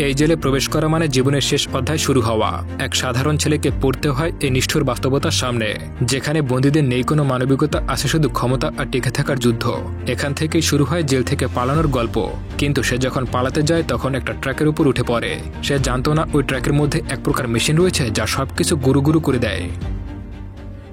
এই জেলে প্রবেশ করা মানে জীবনের শেষ অধ্যায় শুরু হওয়া। এক সাধারণ ছেলেকে পড়তে হয় এই নিষ্ঠুর বাস্তবতার সামনে, যেখানে বন্দীদের নেই কোনো মানবিকতা, আছে শুধু ক্ষমতা আর টিকে থাকার যুদ্ধ। এখান থেকেই শুরু হয় জেল থেকে পালানোর গল্প। কিন্তু সে যখন পালাতে যায় তখন একটা ট্রাকের উপর উঠে পড়ে। সে জানতো না ওই ট্রাকের মধ্যে এক প্রকার মেশিন রয়েছে যা সবকিছু গুরু গুরু করে দেয়।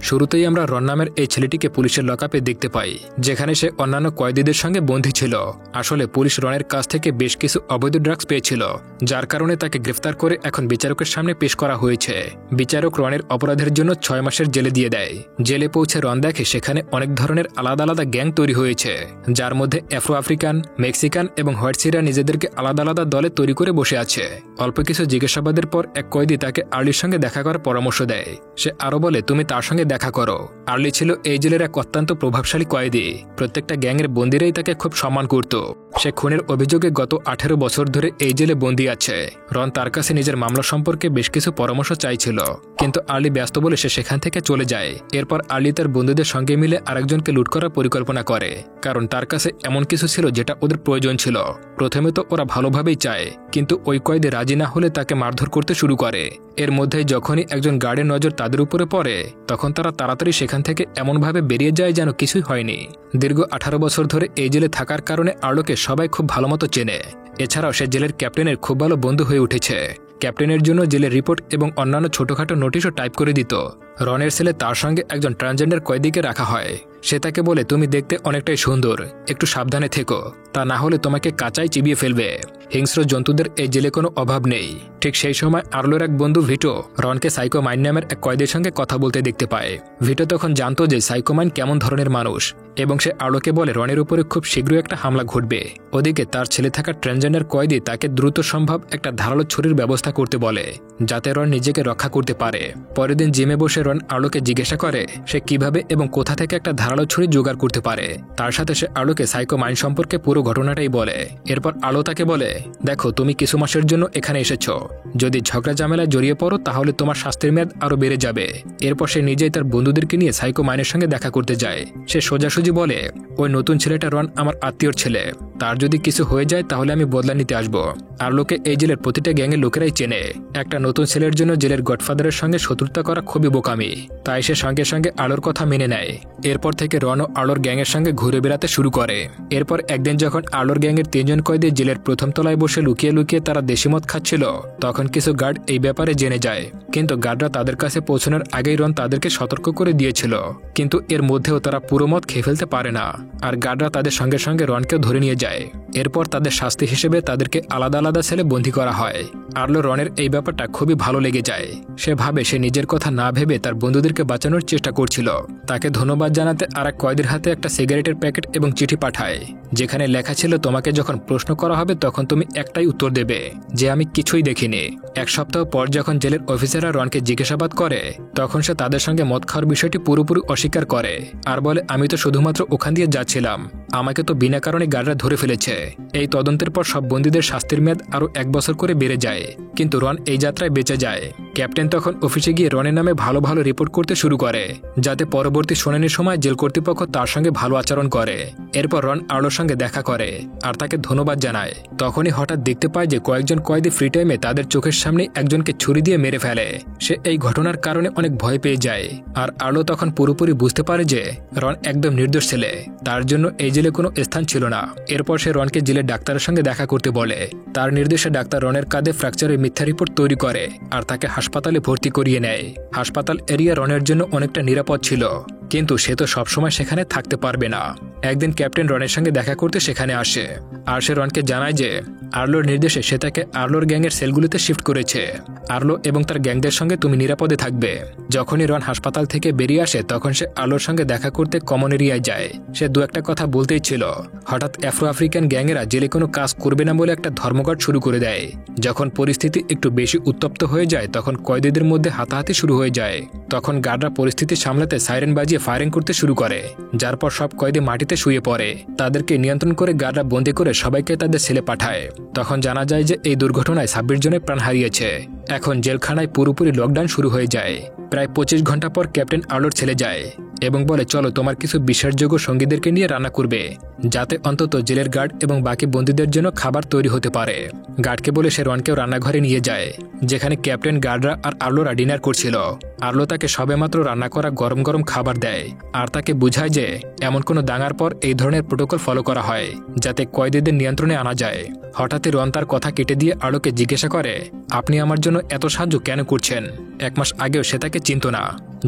শুরুতেই আমরা রন নামের এই ছেলেটিকে পুলিশের লকআপে দেখতে পাই, যেখানে সে অন্যান্য কয়েদিদের সঙ্গে বন্দী ছিল। আসলে পুলিশ রনের কাছ থেকে বেশ কিছু অবৈধ ড্রাগস পেয়েছিল, যার কারণে তাকে গ্রেফতার করে এখন বিচারকের সামনে পেশ করা হয়েছে। বিচারক রনের অপরাধের জন্য 6 মাসের জেলে দিয়ে দেয়। জেলে পৌঁছে রন দেখে সেখানে অনেক ধরনের আলাদা আলাদা গ্যাং তৈরি হয়েছে, যার মধ্যে আফ্রো আফ্রিকান, মেক্সিকান এবং হোয়াইটসিরা নিজেদেরকে আলাদা আলাদা দলে তৈরি করে বসে আছে। অল্প কিছু জিজ্ঞাসাবাদের পর এক কয়েদি তাকে আর্লির সঙ্গে দেখা করার পরামর্শ দেয়। সে আরো বলে, তুমি তার সঙ্গে দেখা করো। আর্লি ছিল এই জেলের এক অত্যন্ত প্রভাবশালী কয়েদি। প্রত্যেকটা গ্যাংয়ের বন্দীরাই তাকে খুব সম্মান করত। সে খুনের অভিযোগে গত 18 বছর ধরে এই জেলে বন্দী আছে। রন তার কাছে নিজের মামলা সম্পর্কে বেশ কিছু পরামর্শ চাইছিল, কিন্তু আর্লি ব্যস্ত বলে সে সেখান থেকে চলে যায়। এরপর আর্লি তার বন্ধুদের সঙ্গে মিলে আরেকজনকে লুট করার পরিকল্পনা করে, কারণ তার কাছে এমন কিছু ছিল যেটা ওদের প্রয়োজন ছিল। প্রথমে তো ওরা ভালোভাবেই চায়, কিন্তু ওই কয়েদি রাজি না হলে তাকে মারধর করতে শুরু করে। এর মধ্যে যখনই একজন গার্ডের নজর তাদের উপরে পড়ে, তখন তারা তাড়াতাড়ি সেখান থেকে এমনভাবে বেরিয়ে যায় যেন কিছুই হয়নি। দীর্ঘ 18 বছর ধরে এই জেলে থাকার কারণে আর্লোকে সবাই খুব ভালোমতো চেনে। এছাড়াও সে জেলের ক্যাপ্টেনের খুব ভালো বন্ধু হয়ে উঠেছে। ক্যাপ্টেনের জন্য জেলের রিপোর্ট এবং অন্যান্য ছোটখাটো নোটিশও টাইপ করে দিত। রনের ছেলে তার সঙ্গে একজন ট্রান্সজেন্ডার কয়েদিকে রাখা হয়। সে তাকে বলে, তুমি দেখতে অনেকটাই সুন্দর, একটু সাবধানে থেকো, তা না হলে তোমাকে কাঁচাই চিবিয়ে ফেলবে। হিংস্র জন্তুদের এই জেলে কোনো অভাব নেই। ঠিক সেই সময় আর্লোর এক বন্ধু ভিটো রনকে সাইকোমাইন নামের এক কয়েদির সঙ্গে কথা বলতে দেখতে পায়। ভিটো তখন জানতো যে সাইকোমাইন কেমন ধরনের মানুষ, এবং সে আর্লোকে বলে রনের উপরে খুব শীঘ্রই একটা হামলা ঘটবে। ওদিকে তার ছেলে থাকা ট্রান্সজেন্ডার কয়েদি তাকে দ্রুত সম্ভব একটা ধারালো ছুরির ব্যবস্থা করতে বলে, যাতে রন নিজেকে রক্ষা করতে পারে। পরের দিন জিমে বসে রন আর্লোকে জিজ্ঞাসা করে সে কিভাবে এবং কোথা থেকে একটা ধারালো ছুরি জোগাড় করতে পারে। তার সাথে সে আর্লোকে সাইকোমাইন সম্পর্কে পুরো ঘটনাটাই বলে। এরপর আর্লো তাকে বলে, দেখো, তুমি কিছু মাসের জন্য এখানে এসেছো। যদি ঝগড়া ঝামেলায় জড়িয়ে পড়ো তাহলে তোমার শাস্তির মেয়াদ আরো বেড়ে যাবে। এরপর সে নিজেই তার বন্ধুদেরকে নিয়ে সাইকোমাইনের সঙ্গে দেখা করতে যায়। সে সোজাসুজি বলে, ওই নতুন ছেলেটা রন আমার আত্মীয়র ছেলে, তার যদি কিছু হয়ে যায় তাহলে আমি বদলা নিতে আসবো। আর্লোকে এই জেলের প্রতিটা গ্যাংয়ের লোকেরাই চেনে। একটা নতুন ছেলের জন্য জেলের গডফাদারের সঙ্গে শত্রুতা করা খুবই বোকামি, তাই সে সঙ্গে সঙ্গে আলোর কথা মেনে নেয়। এরপর থেকে রন ও আলোর গ্যাংয়ের সঙ্গে ঘুরে বেড়াতে শুরু করে। এরপর একদিন যখন আলোর গ্যাংয়ের 3 জন কয়েদি জেলের প্রথম তলায় বসে লুকিয়ে লুকিয়ে তারা দেশি মদ খাচ্ছিল, তখন কিছু গার্ড এই ব্যাপারে জেনে যায়। কিন্তু গার্ডরা তাদের কাছে পৌঁছানোর আগেই রন তাদেরকে সতর্ক করে দিয়েছিল, কিন্তু এর মধ্যেও তারা পুরো মদ খেয়ে ফেলতে পারে না, আর গার্ডরা তাদের সঙ্গে সঙ্গে রনকেও ধরে নিয়ে যায়। এরপর তাদের শাস্তি হিসেবে তাদেরকে আলাদা আলাদা সেলে বন্দী করা হয়। আর্লো রনের এই ব্যাপারটা খুবই ভালো লেগে যায়। সে ভাবে সে নিজের কথা না ভেবে তার বন্ধুদেরকে বাঁচানোর চেষ্টা করছিল। তাকে ধন্যবাদ জানাতে আরেক কয়েদির হাতে একটা সিগারেটের প্যাকেট এবং চিঠি পাঠায়, যেখানে লেখা ছিল, তোমাকে যখন প্রশ্ন করা হবে তখন তুমি একটাই উত্তর দেবে, যে আমি কিছুই দেখিনি। 1 সপ্তাহ পর যখন জেলের অফিসাররা রনকে জিজ্ঞাসাবাদ করে, তখন সে তাদের সঙ্গে মদ খাওয়ার বিষয়টি পুরোপুরি অস্বীকার করে আর বলে, আমি তো শুধুমাত্র ওখান দিয়ে যাচ্ছিলাম, আমাকে তো বিনা কারণে গার্ডরা ধরে ফেলেছে। এই তদন্তের পর সব বন্দীদের শাস্তির মেয়াদ আরো 1 বছর করে বেড়ে যায়, কিন্তু রন এই যাত্রায় বেঁচে যায়। ক্যাপ্টেন তখন অফিসে গিয়ে রনের নামে ভালো ভালো রিপোর্ট করতে শুরু করে, যাতে পরবর্তী শুনানির সময় জেল কর্তৃপক্ষ তার সঙ্গে ভালো আচরণ করে। এরপর রন আর্লোর সঙ্গে দেখা করে আর তাকে ধন্যবাদ জানায়। তখনই হঠাৎ দেখতে পায় যে কয়েকজন কয়েদি ফ্রি টাইমে তাদের চোখের সামনে একজনকে ছুরি দিয়ে মেরে ফেলে। সে এই ঘটনার কারণে অনেক ভয় পেয়ে যায়, আর আর্লো তখন পুরোপুরি বুঝতে পারে যে রন একদম নির্দোষ ছেলে, তার জন্য এই জেলে কোনো স্থান ছিল না। এরপর সে রনকে জেলের ডাক্তারের সঙ্গে দেখা করতে বলে। তার নির্দেশে ডাক্তার রনের কাঁধে ফ্র্যাকচারের মিথ্যা রিপোর্ট তৈরি করে আর তাকে হাসপাতালে ভর্তি করিয়ে নেয়। হাসপাতাল এরিয়া রনের জন্য অনেকটা নিরাপদ ছিল, কিন্তু সে তো সবসময় সেখানে থাকতে পারবে না। একদিন ক্যাপ্টেন রনের সঙ্গে দেখা করতে সেখানে আসে, আর সে রনকে জানায় যে আর্লোর নির্দেশে সে তাকে আর্লোর গ্যাংয়ের সেলগুলিতে শিফট করেছে। আর্লো এবং তার গ্যাংদের সঙ্গে তুমি নিরাপদে থাকবে। যখনই রন হাসপাতাল থেকে বেরিয়ে আসে তখন সে আর্লোর সঙ্গে দেখা করতে কমন এরিয়ায় যায়। সে 2-1টা কথা বলতেই ছিল, হঠাৎ আফ্রো আফ্রিকান গ্যাংয়েরা জেলে কোনো কাজ করবে না বলে একটা ধর্মঘট শুরু করে দেয়। যখন পরিস্থিতি একটু বেশি উত্তপ্ত হয়ে যায় তখন কয়েদিদের মধ্যে হাতাহাতি শুরু হয়ে যায়। তখন গার্ডরা পরিস্থিতি সামলাতে সাইরেন বাজিয়ে ফায়ারিং করতে শুরু করে, যার পর সব কয়েদি মাটিতে শুয়ে পড়ে। তাদেরকে নিয়ন্ত্রণ করে গার্ডরা বন্দী করে সবাইকে তাদের সেলে পাঠায়। তখন জানা যায় যে এই দুর্ঘটনায় 26 জনের প্রাণ হারিয়েছে। এখন জেলখানায় পুরোপুরি লকডাউন শুরু হয়ে যায়। প্রায় 25 ঘন্টা পর ক্যাপ্টেন আর্লোর ছেলে যায় এবং বলে চলো তোমার কিছু বিশ্বাসযোগ্য সঙ্গীদেরকে নিয়ে রান্না করবে, যাতে অন্তত জেলের গার্ড এবং বাকি বন্দীদের জন্য খাবার তৈরি হতে পারে। গার্ডকে বলে সে রনকেও রান্নাঘরে নিয়ে যায়, যেখানে ক্যাপ্টেন, গার্ডরা আর আর্লোরা ডিনার করছিল। আর্লো তাকে সবেমাত্র রান্না করা গরম গরম খাবার দেয় আর তাকে বুঝায় যে এমন কোনো দাঙ্গার পর এই ধরনের প্রোটোকল ফলো করা হয় যাতে কয়েদিদের নিয়ন্ত্রণে আনা যায়। হঠাৎই রন তার কথা কেটে দিয়ে আর্লোকে জিজ্ঞাসা করে, আপনি আমার জন্য এত সাহায্য কেন করছেন? 1 মাস আগেও সে তাকে চিনত না।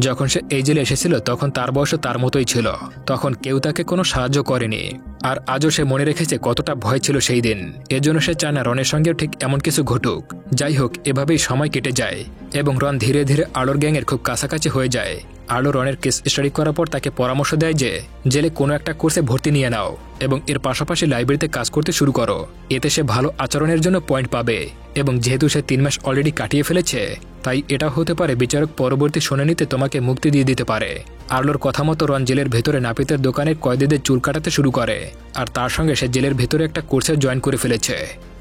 যখন সে এই জেলে এসেছিল তখন তার বয়সও তার মতোই ছিল, তখন কেউ তাকে কোনো সাহায্য করেনি। আর আজও সে মনে রেখেছে কতটা ভয় ছিল সেই দিন। এজন্য সে চায় না রনের সঙ্গেও ঠিক এমন কিছু ঘটুক। যাই হোক, এভাবেই সময় কেটে যায় এবং রন ধীরে ধীরে আলোর গ্যাংয়ের খুব কাছাকাছি হয়ে যায়। আলো রনের কেস স্টাডি করার পর তাকে পরামর্শ দেয় যে জেলে কোনো একটা কোর্সে ভর্তি নিয়ে নাও এবং এর পাশাপাশি লাইব্রেরিতে কাজ করতে শুরু করো। এতে সে ভালো আচরণের জন্য পয়েন্ট পাবে এবং যেহেতু সে 3 মাস অলরেডি কাটিয়ে ফেলেছে, তাই এটা হতে পারে বিচারক পরবর্তী শুনানিতে তোমাকে মুক্তি দিয়ে দিতে পারে। আর্লোর কথা মতো রন জেলের ভেতরে নাপিতের দোকানের কয়েদিদের চুল কাটাতে শুরু করে আর তার সঙ্গে সে জেলের ভেতরে একটা কোর্সে জয়েন করে ফেলেছে।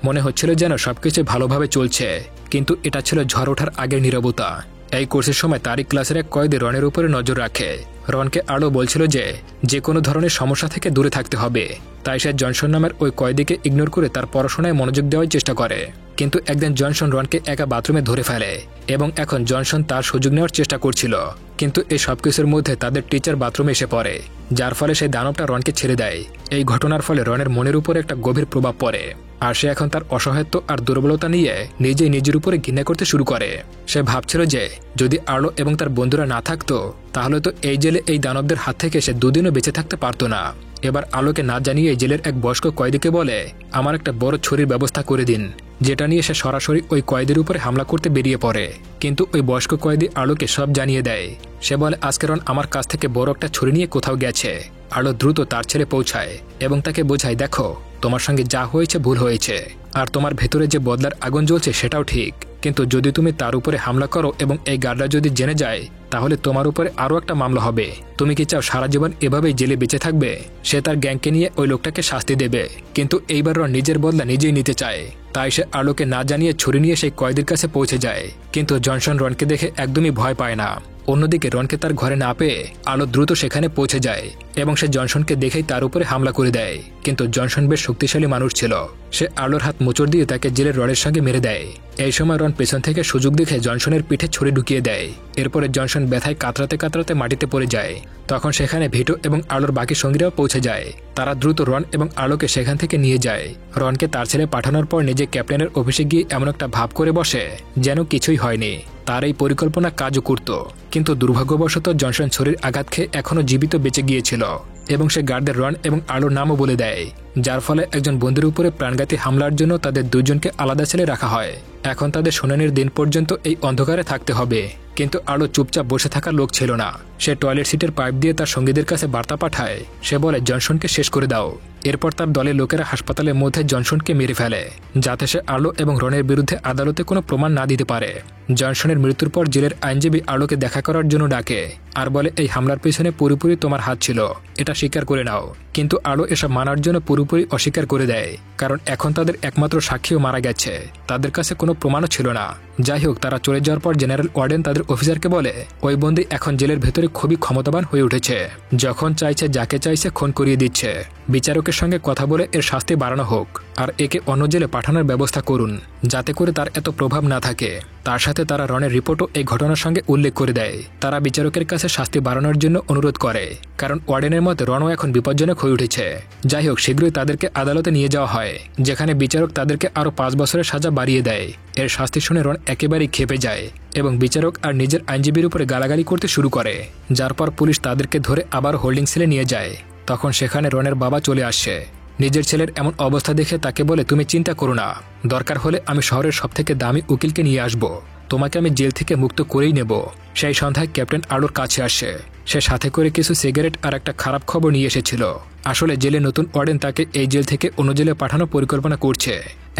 মনে হচ্ছিল যেন সবকিছু ভালোভাবে চলছে, কিন্তু এটা ছিল ঝড় ওঠার আগের নীরবতা। এই কোর্সের সময় তারই ক্লাসের এক কয়েদি রনের উপরে নজর রাখে। রনকে আলো বলছিল যে কোনো ধরনের সমস্যা থেকে দূরে থাকতে হবে, তাই সে জনসন নামের ওই কয়েদিকে ইগনোর করে তার পড়াশোনায় মনোযোগ দেওয়ার চেষ্টা করে। কিন্তু একদিন জনসন রনকে একা বাথরুমে ধরে ফেলে এবং এখন জনসন তার সুযোগ নেওয়ার চেষ্টা করছিল, কিন্তু এই সবকিছুর মধ্যে তাদের টিচার বাথরুমে এসে পড়ে, যার ফলে সেই দানবটা রনকে ছেড়ে দেয়। এই ঘটনার ফলে রনের মনের উপর একটা গভীর প্রভাব পড়ে আর সে এখন তার অসহায়ত্ব আর দুর্বলতা নিয়ে নিজেই নিজের উপরে ঘৃণা করতে শুরু করে। সে ভাবছিল যে যদি আর্লো এবং তার বন্ধুরা না থাকতো তাহলে তো এই জেলে এই দানবদের হাত থেকে সে 2 দিনও বেঁচে থাকতে পারতো না। এবার আলোকে না জানিয়ে জেলের এক বয়স্ক কয়েদিকে বলে আমার একটা বড় ছুরির ব্যবস্থা করে দিন, যেটা নিয়ে সে সরাসরি ওই কয়েদির উপরে হামলা করতে বেরিয়ে পড়ে। কিন্তু ওই বয়স্ক কয়েদি আলোকে সব জানিয়ে দেয়। সে বলে আজকে রন আমার কাছ থেকে বড় একটা ছুরি নিয়ে কোথাও গেছে। আলো দ্রুত তার ছেলে পৌঁছায় এবং তাকে বোঝায় দেখো তোমার সঙ্গে যা হয়েছে ভুল হয়েছে আর তোমার ভেতরে যে বদলার আগুন জ্বলছে সেটাও ঠিক, কিন্তু যদি তুমি তার উপরে হামলা করো এবং এই গার্ডরা যদি জেনে যায় তাহলে তোমার উপরে আরও একটা মামলা হবে। তুমি কি চাও সারা জীবন এভাবেই জেলে বেঁচে থাকবে? সে তার গ্যাংকে নিয়ে ওই লোকটাকে শাস্তি দেবে, কিন্তু এইবার রন নিজের বদলা নিজেই নিতে চায়। তাই সে আলোকে না জানিয়ে ছুরি নিয়ে সেই কয়েদির কাছে পৌঁছে যায়, কিন্তু জনসন রনকে দেখে একদমই ভয় পায় না। অন্যদিকে রনকে তার ঘরে না পেয়ে আলো দ্রুত সেখানে পৌঁছে যায় এবং সে জনসনকে দেখেই তার উপরে হামলা করে দেয়। কিন্তু জনসন বেশ শক্তিশালী মানুষ ছিল, সে আলোর হাত মোচড় দিয়ে তাকে জেলের রডের সঙ্গে মেরে দেয়। এই সময় রন পেছন থেকে সুযোগ দেখে জনসনের পিঠে ছুরি ঢুকিয়ে দেয়। এরপরে জনসন ব্যথায় কাতরাতে কাতরাতে মাটিতে পড়ে যায়। তখন সেখানে ভিটো এবং আলোর বাকি সঙ্গীরাও পৌঁছে যায়। তারা দ্রুত রন এবং আলোকে সেখান থেকে নিয়ে যায়। রনকে তার ছেলে পাঠানোর পর নিজে ক্যাপ্টেনের অফিসে গিয়ে এমন একটা ভাব করে বসে যেন কিছুই হয়নি। তার এই পরিকল্পনা কাজও করত, কিন্তু দুর্ভাগ্যবশত জনসন ছুরির আঘাত খেয়ে এখনও জীবিত বেঁচে গিয়েছিল এবং সে গার্ডদের রন এবং আলোর নামও বলে দেয়, যার ফলে একজন বন্ধুর উপরে প্রাণঘাতী হামলার জন্য তাদের 2 জনকে আলাদা সেলে রাখা হয়। এখন তাদের শুনানির দিন পর্যন্ত এই অন্ধকারে থাকতে হবে। কিন্তু আলো চুপচাপ বসে থাকার লোক ছিল না। সে টয়লেট সিটের পাইপ দিয়ে তার সঙ্গীদের কাছে বার্তা পাঠায়। সে বলে জনসনকে শেষ করে দাও। এরপর তার দলের লোকেরা হাসপাতালের মধ্যে জনসনকে মেরে ফেলে, যাতে সে আলো এবং রনের বিরুদ্ধে আদালতে কোনো প্রমাণ না দিতে পারে। জনসনের মৃত্যুর পর জেলের আইনজীবী আলোকে দেখা করার জন্য ডাকে আর বলে এই হামলার পিছনে পুরোপুরি তোমার হাত ছিল, এটা স্বীকার করে নাও। কিন্তু আলো এসব মানার জন্য পুরোপুরি অস্বীকার করে দেয়, কারণ এখন তাদের একমাত্র সাক্ষীও মারা গেছে, তাদের কাছে কোনো প্রমাণও ছিল না। যাই হোক, তারা চলে যাওয়ার পর জেনারেল ওয়ার্ডেন তাদের অফিসারকে বলে ওই বন্দী এখন জেলের ভেতরে খুবই ক্ষমতাবান হয়ে উঠেছে, যখন চাইছে যাকে চাইছে খুন করিয়ে দিচ্ছে। বিচারকের সঙ্গে কথা বলে এর শাস্তি বাড়ানো হোক আর একে অন্য জেলে পাঠানোর ব্যবস্থা করুন, যাতে করে তার এত প্রভাব না থাকে। তার সাথে তারা রনের রিপোর্টও এই ঘটনার সঙ্গে উল্লেখ করে দেয়। তারা বিচারকের কাছে শাস্তি বাড়ানোর জন্য অনুরোধ করে, কারণ ওয়ার্ডেনের মতে রনও এখন বিপজ্জনক হয়ে উঠেছে। যাই হোক, শীঘ্রই তাদেরকে আদালতে নিয়ে যাওয়া হয়, যেখানে বিচারক তাদেরকে আরও 5 বছরের সাজা বাড়িয়ে দেয়। এর শাস্তি শুনে রন একেবারেই ক্ষেপে যায় এবং বিচারক আর নিজের আইনজীবীর উপরে গালাগালি করতে শুরু করে, যার পর পুলিশ তাদেরকে ধরে আবার হোল্ডিং সেলে নিয়ে যায়। তখন সেখানে রনের বাবা চলে আসে। নিজের ছেলের এমন অবস্থা দেখে তাকে বলে তুমি চিন্তা করো না, দরকার হলে আমি শহরের সবথেকে দামি উকিলকে নিয়ে আসব, তোমাকে আমি জেল থেকে মুক্ত করেই নেব। সেই সন্ধ্যায় ক্যাপ্টেন আলোর কাছে আসে। সে সাথে করে কিছু সিগারেট আর একটা খারাপ খবর নিয়ে এসেছিল। আসলে জেলে নতুন ওয়ার্ডেন তাকে এই জেল থেকে অন্য জেলে পাঠানোর পরিকল্পনা করছে।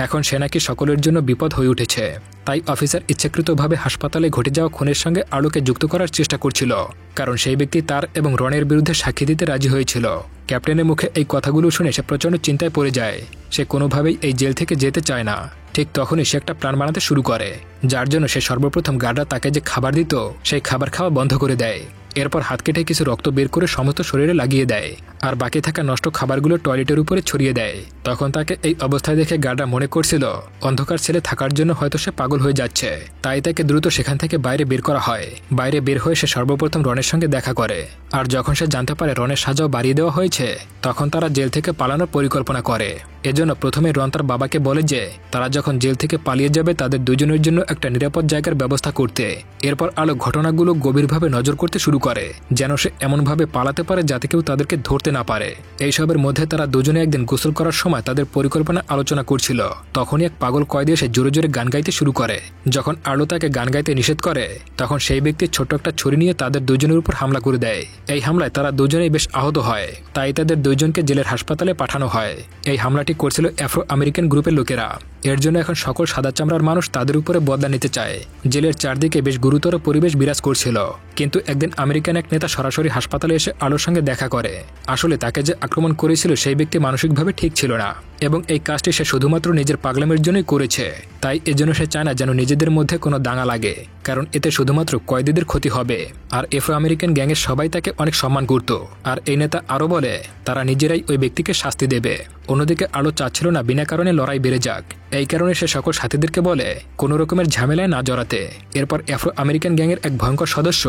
এখন সে নাকি সকলের জন্য বিপদ হয়ে উঠেছে, তাই অফিসার ইচ্ছাকৃতভাবে হাসপাতালে ঘটে যাওয়া খুনের সঙ্গে আলোকে যুক্ত করার চেষ্টা করছিল, কারণ সেই ব্যক্তি তার এবং রনের বিরুদ্ধে সাক্ষী দিতে রাজি হয়েছিল। ক্যাপ্টেনের মুখে এই কথাগুলো শুনে সে প্রচণ্ড চিন্তায় পড়ে যায়। সে কোনোভাবেই এই জেল থেকে যেতে চায় না। ঠিক তখনই সে একটা প্ল্যান বানাতে শুরু করে, যার জন্য সে সর্বপ্রথম গার্ডরা তাকে যে খাবার দিত সেই খাবার খাওয়া বন্ধ করে দেয়। এরপর হাত কেটে কিছু রক্ত বের করে সমস্ত শরীরে লাগিয়ে দেয় আর বাকি থাকা নষ্ট খাবারগুলো টয়লেটের উপরে ছড়িয়ে দেয়। তখন তাকে এই অবস্থায় দেখে গার্ডরা মনে করছিল অন্ধকার ছেলে থাকার জন্য হয়তো সে পাগল হয়ে যাচ্ছে, তাই তাকে দ্রুত সেখান থেকে বাইরে বের করা হয়। বাইরে বের হয়ে সে সর্বপ্রথম রনের সঙ্গে দেখা করে, আর যখন সে জানতে পারে রনের সাজাও বাড়িয়ে দেওয়া হয়েছে তখন তারা জেল থেকে পালানোর পরিকল্পনা করে। এজন্য প্রথমে রন তার বাবাকে বলে যে তারা যখন জেল থেকে পালিয়ে যাবে তাদের দুজনের জন্য একটা নিরাপদ জায়গার ব্যবস্থা করতে। এরপর আলো ঘটনাগুলো গভীরভাবে নজর করতে শুরু করে যেন সে এমনভাবে পালাতে পারে যাতে কেউ তাদেরকে ধরতে না পারে। এইসবের মধ্যে তারা দুজনে একদিন গোসল করার সময় তাদের পরিকল্পনা আলোচনা করছিল। তখনই এক পাগল কয়েদি এসে জোরে জোরে গান গাইতে শুরু করে। যখন আলো তাকে গান গাইতে নিষেধ করে তখন সেই ব্যক্তি ছোট্ট একটা ছুরি নিয়ে তাদের দুজনের উপর হামলা করে দেয়। এই হামলায় তারা দুজনেই বেশ আহত হয়, তাই তাদের দুইজনকে জেলের হাসপাতালে পাঠানো হয়। এই হামলাটি করছিল আফ্রো আমেরিকান গ্রুপের লোকেরা। এর জন্য এখন সকল সাদা চামড়ার মানুষ তাদের উপরে বদলা নিতে চায়। জেলের চারদিকে বেশ গুরুতর পরিবেশ বিরাজ করছিল, কিন্তু একদিন আমেরিকান এক নেতা সরাসরি হাসপাতালে এসে আলোর সঙ্গে দেখা করে। আসলে তাকে যে আক্রমণ করেছিল সেই ব্যক্তি মানসিকভাবে ঠিক ছিল না এবং এই কাজটি সে শুধুমাত্র নিজের পাগলামের জন্যই করেছে। তাই এজন্য সে চায় না যেন নিজেদের মধ্যে কোনো দাঙ্গা লাগে, কারণ এতে শুধুমাত্র কয়েদিদের ক্ষতি হবে। আর আফ্রো আমেরিকান গ্যাংয়ের সবাই তাকে অনেক সম্মান করত। আর এই নেতা আরও বলে তারা নিজেরাই ওই ব্যক্তিকে শাস্তি দেবে। অন্যদিকে আলো চাচ্ছিল না বিনা কারণে লড়াই বেড়ে যাক, এই কারণে সে সকল সাথীদেরকে বলে কোনো রকমের ঝামেলায় না জড়াতে। এরপর আফ্রো আমেরিকান গ্যাংয়ের এক ভয়ঙ্কর সদস্য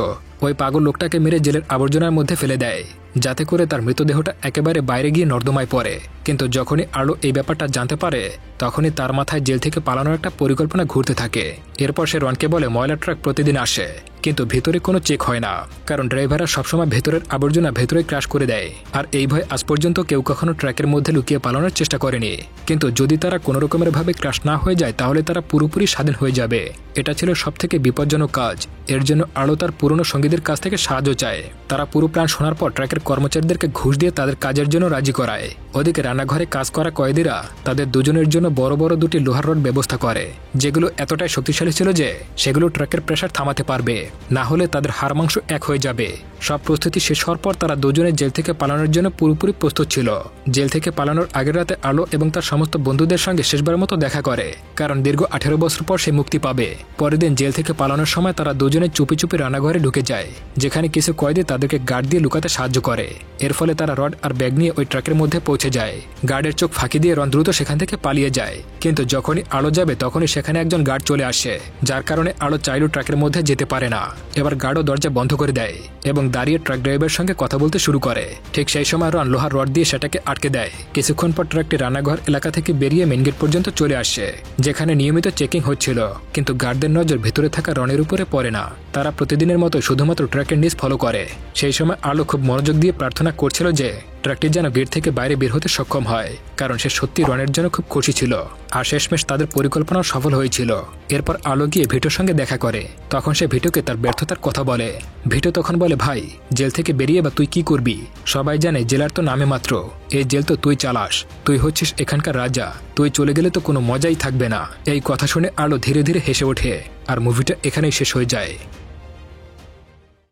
ওই পাগল লোকটাকে মেরে জেলের আবর্জনার মধ্যে ফেলে দেয়, যাতে করে তার মৃতদেহটা একেবারে বাইরে গিয়ে নর্দমায় পড়ে। কিন্তু যখনই আলো এই ব্যাপারটা জানতে পারে তখনই তার মাথায় জেল থেকে পালানোর একটা পরিকল্পনা ঘুরতে থাকে। এরপর সে রনকে বলে ময়লা ট্রাক প্রতিদিন আসে, কিন্তু ভেতরে কোনো চেক হয় না, কারণ ড্রাইভাররা সবসময় ভেতরের আবর্জনা ভেতরে ক্রাশ করে দেয়। আর এই ভয় আজ পর্যন্ত কেউ কখনো ট্রাকের মধ্যে লুকিয়ে পালানোর চেষ্টা করেনি। কিন্তু যদি তারা কোনো রকমের ভাবে ক্রাশ না হয়ে যায় তাহলে তারা পুরোপুরি স্বাধীন হয়ে যাবে। এটা ছিল সবথেকে বিপজ্জনক কাজ। এর জন্য আলো তার পুরনো সঙ্গীদের কাছ থেকে সাহায্য চায়। তারা পুরো প্ল্যান শোনার পর ট্রাকের কর্মচারীদেরকে ঘুষ দিয়ে তাদের কাজের জন্য রাজি করায়। ওদিকে রান্নাঘরে কাজ করা কয়েদিরা তাদের দুজনের জন্য বড় বড় দুটি লোহার রড ব্যবস্থা করে, যেগুলো এতটাই শক্তিশালী ছিল যে সেগুলো ট্রাকের প্রেসার থামাতে পারবে, না হলে তাদের হাড় মাংস এক হয়ে যাবে। সব প্রস্তুতি শেষ হওয়ার পর তারা দুজনে জেল থেকে পালানোর জন্য পুরোপুরি প্রস্তুত ছিল। জেল থেকে পালানোর আগের রাতে আলো এবং তার সমস্ত বন্ধুদের সঙ্গে শেষবারের মতো দেখা করে, কারণ দীর্ঘ 18 বছর পর সে মুক্তি পাবে। পরের দিন জেল থেকে পালানোর সময় তারা দুজনে চুপি চুপি রান্নাঘরে ঢুকে যায়, যেখানে কিছু কয়েদি তাদেরকে গার্ড দিয়ে লুকাতে সাহায্য করে। এর ফলে তারা রড আর ব্যাগ নিয়ে ওই ট্রাকের মধ্যে পৌঁছে যায়। গার্ডের চোখ ফাঁকি দিয়ে রন দ্রুত সেখান থেকে পালিয়ে যায়, কিন্তু যখনই আলো যাবে তখনই সেখানে একজন গার্ড চলে আসে, যার কারণে আলো চাইলেও ট্রাকের মধ্যে যেতে পারে না। এবার গার্ডও দরজা বন্ধ করে দেয় এবং দাঁড়িয়ে ট্রাক ড্রাইভারের সঙ্গে কথা বলতে শুরু করে। ঠিক সেই সময় রন লোহার রড দিয়ে সেটাকে আটকে দেয়। কিছুক্ষণ পর ট্রাকটি রান্নাঘর এলাকা থেকে বেরিয়ে মেন গেট পর্যন্ত চলে আসে, যেখানে নিয়মিত চেকিং হচ্ছিল। কিন্তু গার্ডদের নজর ভেতরে থাকা রনের উপরে পড়ে না। তারা প্রতিদিনের মতো শুধুমাত্র ট্রাকের নিচ ফলো করে। সেই সময় আলো খুব মনোযোগ দিয়ে প্রার্থনা করছিল যে ট্রাকটি যেন গেট থেকে বাইরে বের হতে সক্ষম হয়, কারণ সে সত্যি রনের জন্য খুব খুশি ছিল। আর শেষমেশ তাদের পরিকল্পনাও সফল হয়েছিল। এরপর আলো গিয়ে ভিটোর সঙ্গে দেখা করে। তখন সে ভিটোকে তার ব্যর্থতার কথা বলে। ভিটো তখন বলে, ভাই, জেল থেকে বেরিয়ে বা তুই কি করবি? সবাই জানে জেলার তো নামে মাত্র, এই জেল তো তুই চালাস, তুই হচ্ছিস এখানকার রাজা, তুই চলে গেলে তো কোনো মজাই থাকবে না। এই কথা শুনে আলো ধীরে ধীরে হেসে ওঠে আর মুভিটা এখানেই শেষ হয়ে যায়।